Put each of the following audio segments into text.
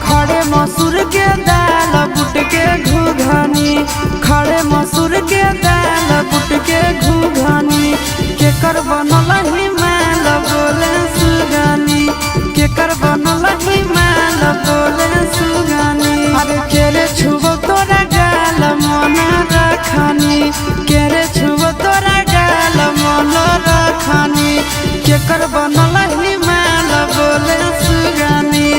खड़े मसूर के दाल बुट के घुघनी, खड़े मसूर के दाल बुट के घुघनी, केकर बनल हिमाल बोले सुगनी, केकर बनल हिमाल बोले सुगनी। अरे केरे छुबो तोरा गाल मन रखनी, केरे छुबो तोरा गाल मन रखनी, केकर बनल हिमाल बोले सुगनी,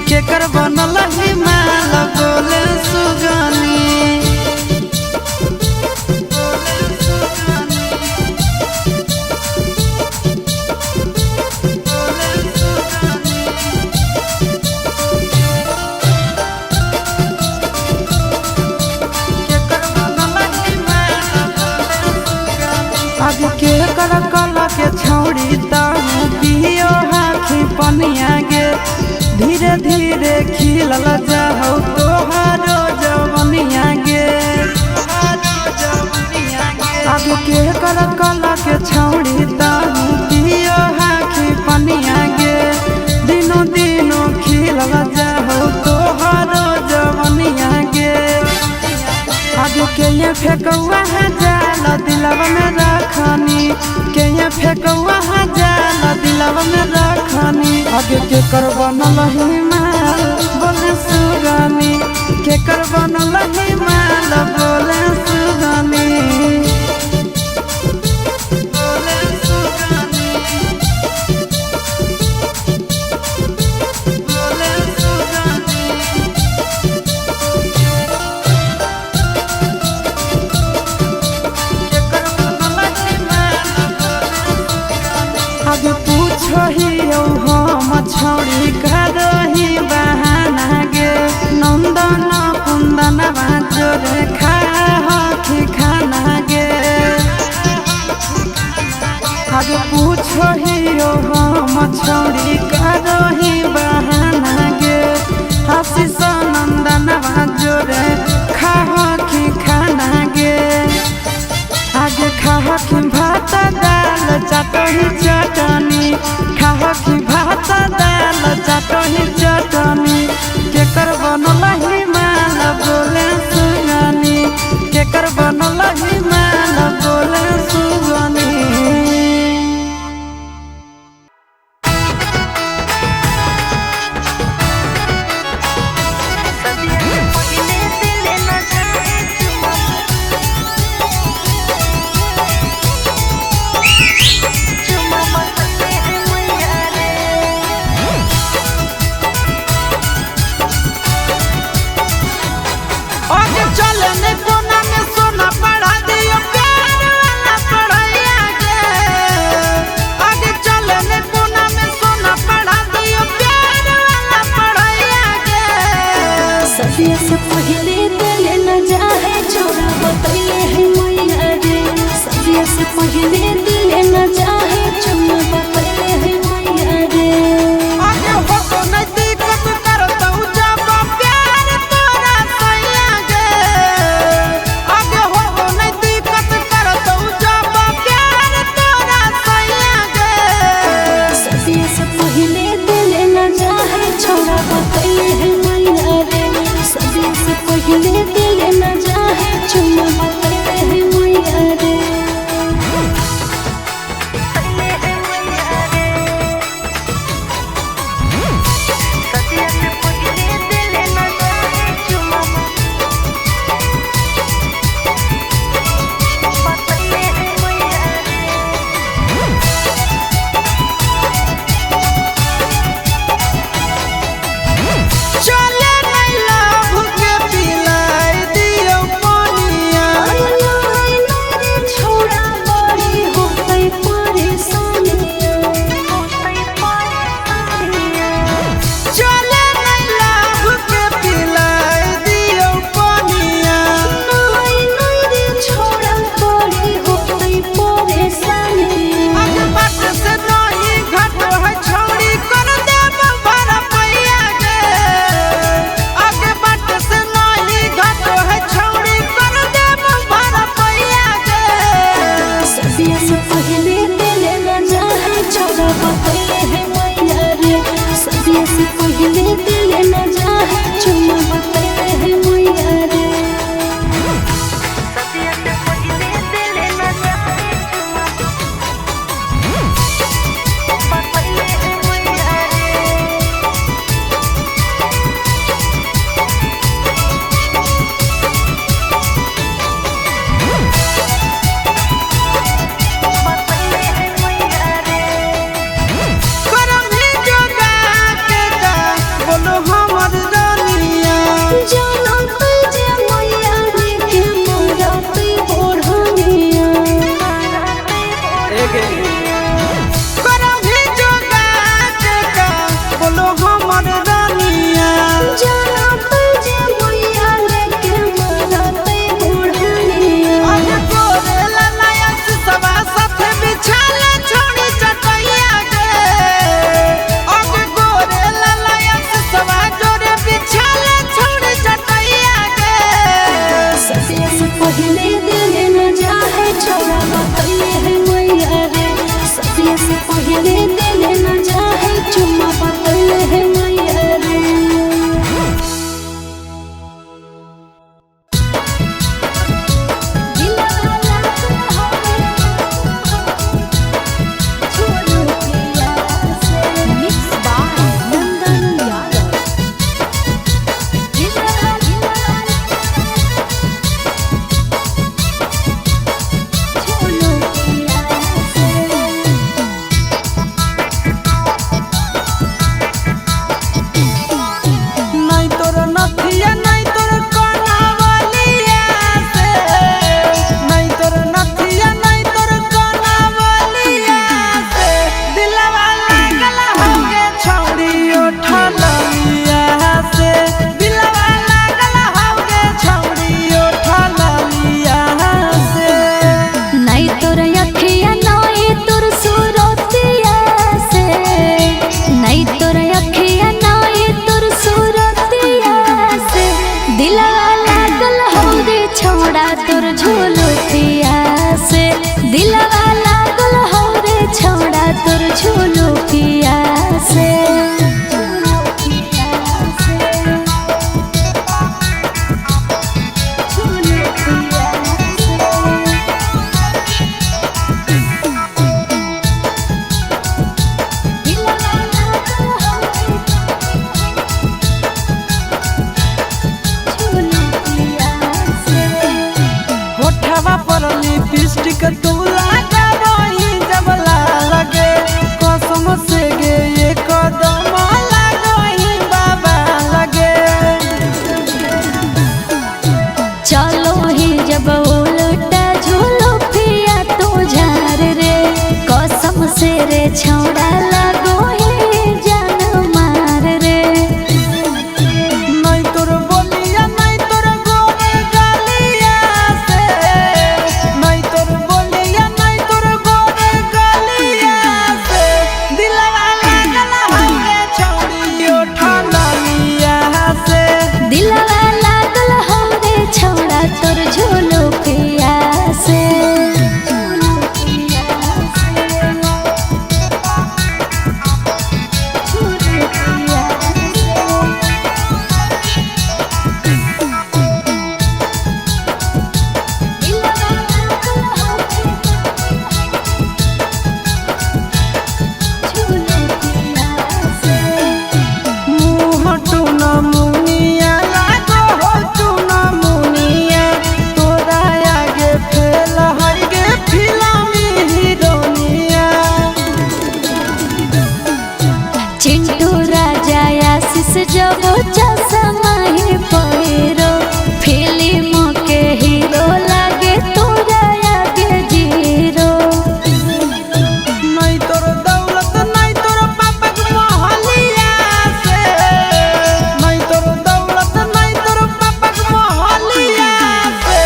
केकर बनल हिमाल बोले सुगनी। अब के कर कला के छौड़ी ताहू पियो हाखी पनिया गे, धीरे धीरे खिलल जाहौ तोहारो जवनिया गे। अब के कर कला के छौड़ी ताहू पियो हाखी पनिया गे, दिनों दिनों खिलल जाहौ तोहारो जवनिया गे। आगे के ये फेंकौआ जाल दिलवा में रखनी, के ये फेंकौआ जाल दिलवा में रखनी। आगे के कर बनल हिमाल बोले सुगनी, के कर बनल हिमाल बोले सुगनी। आगे पूछो ही हम छौड़ी करही बहाना गे, नंदन कुंदन जोरे खाही खाना गे। आगे पूछो ही हम छौड़ी करही बहाना गे, आशीष नंदन जोरे खाही खाना गे। आगे खाही भात दाल चटनी चटनी, खाही भात दाल चटनी चटनी, केकर बनल हिमाल बोले सुगनी, केकर बनल हिमाल बोले सुगनी। गे करभी जोगात का बोलो हमर रानिया जाना तुझे मैया लेके मरते बुढ़निया अरे गोरे ललाया सवा साथ बिछाले छोड़ी चटैया गे अरे गोरे ललाया सवा जोरे बिछाले छोड़ी चटैया गे सदिया से पहले दिल न जाए छोड़ा बतैले है मैया रे सदिया से पहले दिल न जाए चुम्मा बतैले है मैया रे नहीं तोर नथिया नहीं तोर कनावलिया से नहीं तोर नथिया नहीं तोर कनावलिया से दिलवा लागल होगे छौड़ी उठलिया से दिलवा लागल होगे छौड़ी उठलिया से नहीं तोर अखिया नहीं तोर सूरतिया से नहीं तोर अखिया नहीं तोर सूरतिया से दिलवा लागल हो रे छोड़ा तोर झोलतिया से दिलवा लागल हो रे छोड़ा तोर झोलतिया से होठवा पर लिपस्टिक तू लगावही जब लगे कसम से गे ये कदम लगही बाबा लगे चलो ही जब उल्टा झूलो पिया तो झार रे कसम से रे छौड़ा लगो ही जान मार रे नहीं तोर बोलिया नहीं तोर गोरे गलिया से नहीं तोर बोलिया नहीं तोर गोरे गलिया से दिलवा लागल होगे छौड़ी उठलिया से दिलवा लागल हो रे छौड़ा तोर झोलो पिया से मुँह टूना मुनिया लागो हो टूना मुनिया तोरा आगे फेल हर गे फिल्मी हीरोनिया चिंटू राजा आशीष जब चश्मा ही पहिरो फिल्म के हीरो लागे तोरा आगे जीरो नहीं तोर दौलत नहीं तोर पापा के मोहलिया से नहीं तोर दौलत नहीं तोर पापा के मोहलिया से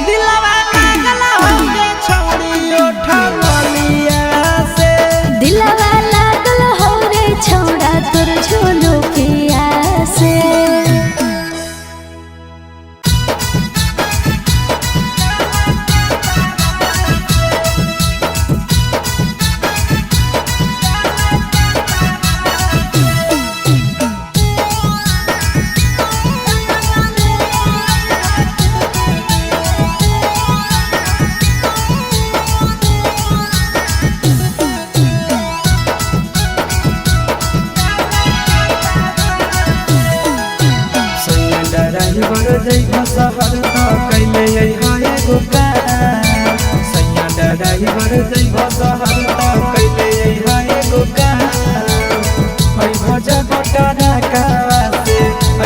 दिलवा लागल होगे छौड़ी उठलिया से दिलवा लागल हो रे छौड़ा तोर झोलो पिया से ड्राइवर जइबा शहर त कैले हाय गोका सैया ड्राइवर जइबा शहर त कैले हाय गोका ऐ भज बटारा कावा से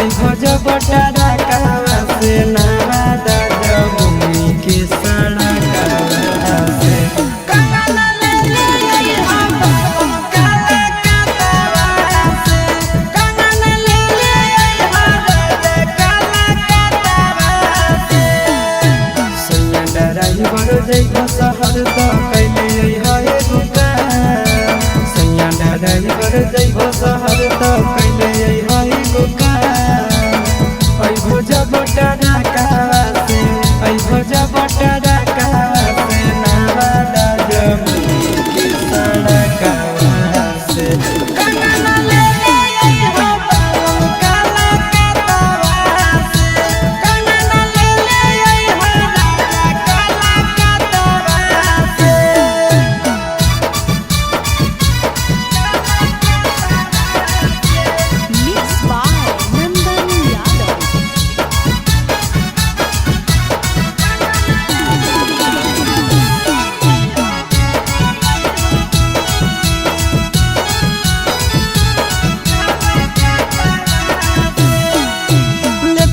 ऐ भज बटारा कावा से नावा दा जमुनी के सड़ा कावा से काला ले एगो काम सैया ड्राइवर जइबो शहर त कैले अइहा एगो काम अइबो जब टरकावा से अइबो जब टरकावा से नवादा जमुई के सड़कावा से कंगना ले अइहा बालों काला कतवा से कंगना ले अइहा राजा काला कतवा से Mixed by Nandan Yadav.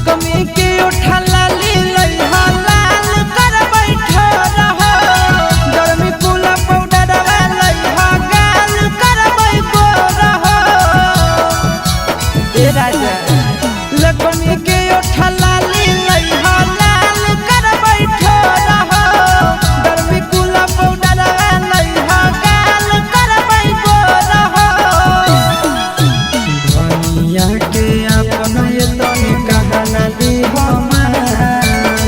कमी के उठला ले लइहा लाल कर बैठो रहो गर्मी पुला पाउडर लइहा गाल कर बैठो रहो ए राजा लकमी के उठला ले लइहा लाल कर बैठो रहो गर्मी पुला पाउडर लइहा गाल कर बैठो रहो दुनिया के अपन ये तनी कहना दी हमार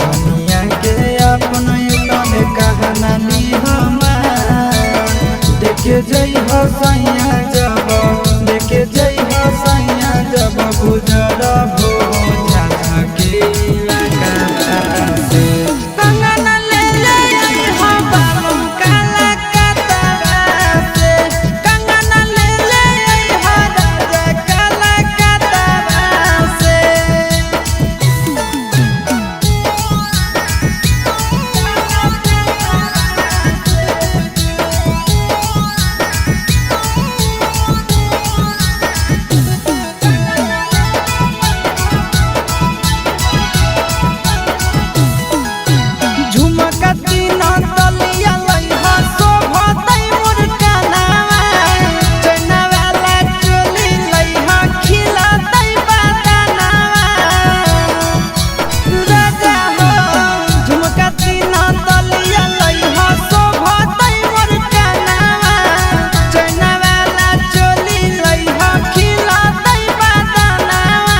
दुनिया के अपन ये तनी कहना दी हमार देखे जई हो सैया जब देखे जई हो सैया जब गुजर हो झाझा के इलाका से कंगना ले अइहा बालों काला कतवा से कंगना ले अइहा राजा काला कतवा से झुमका तीन तलिया लइहा शोभतै मोर कनवा चैना वाला चोली लइहा खिलतै बदनवा राजा हो झुमका तीन तलिया लइहा शोभतै मोर कनवा चैना वाला चोली लइहा खिलतै बदनवा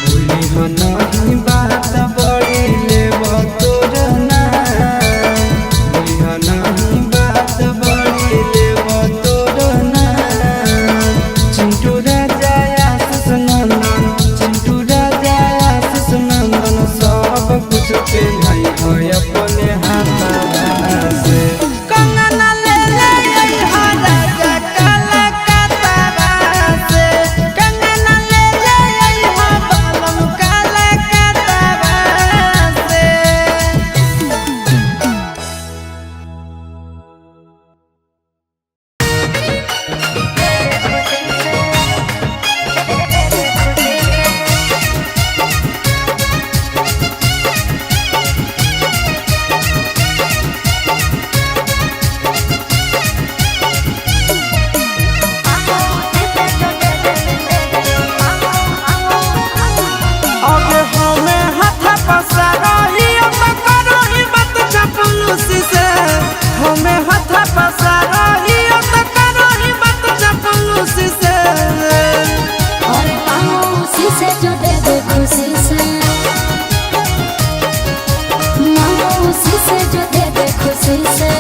भूली हो नहीं बात बड़ी लेब तोर नाम भूली हो नहीं बात बड़ी लेब तोर नाम चिंटू राजा आशीष नंदन चिंटू राजा आशीष नंदन सब कुछ पेन्हाई हो अपने हाथवा से कंगना ले अइहा राजा काला कतवा से कंगना ले अइहा बालों काला कतवा से अगे हमें हाथ पसारही अब करही बात चपलूसी से हमें हाथ पसारही अब करही बात चपलूसी से और मामूसी से जो दे दे खुशी से मामूसी से जो दे दे खुशी से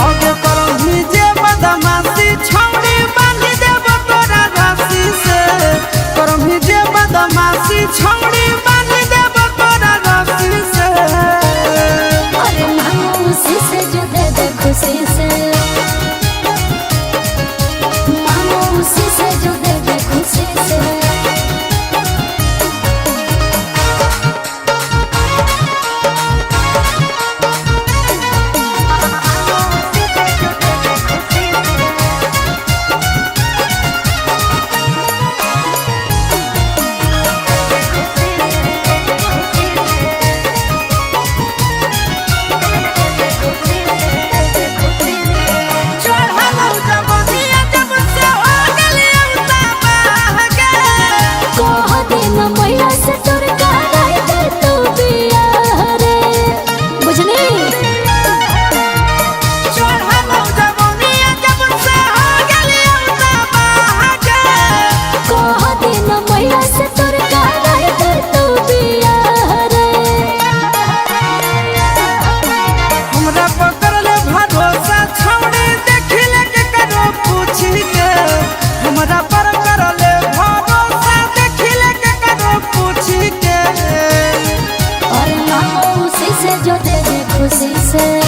अगे करही जे बदमाशी छौड़ी बांधी देब तोरा रस्सी से करही जे बदमाशी छौड़ी बांधी देब तोरा रस्सी से अरे मामूसी से जो दे दे खुशी से मामूसी से जो दे दे खुशी से से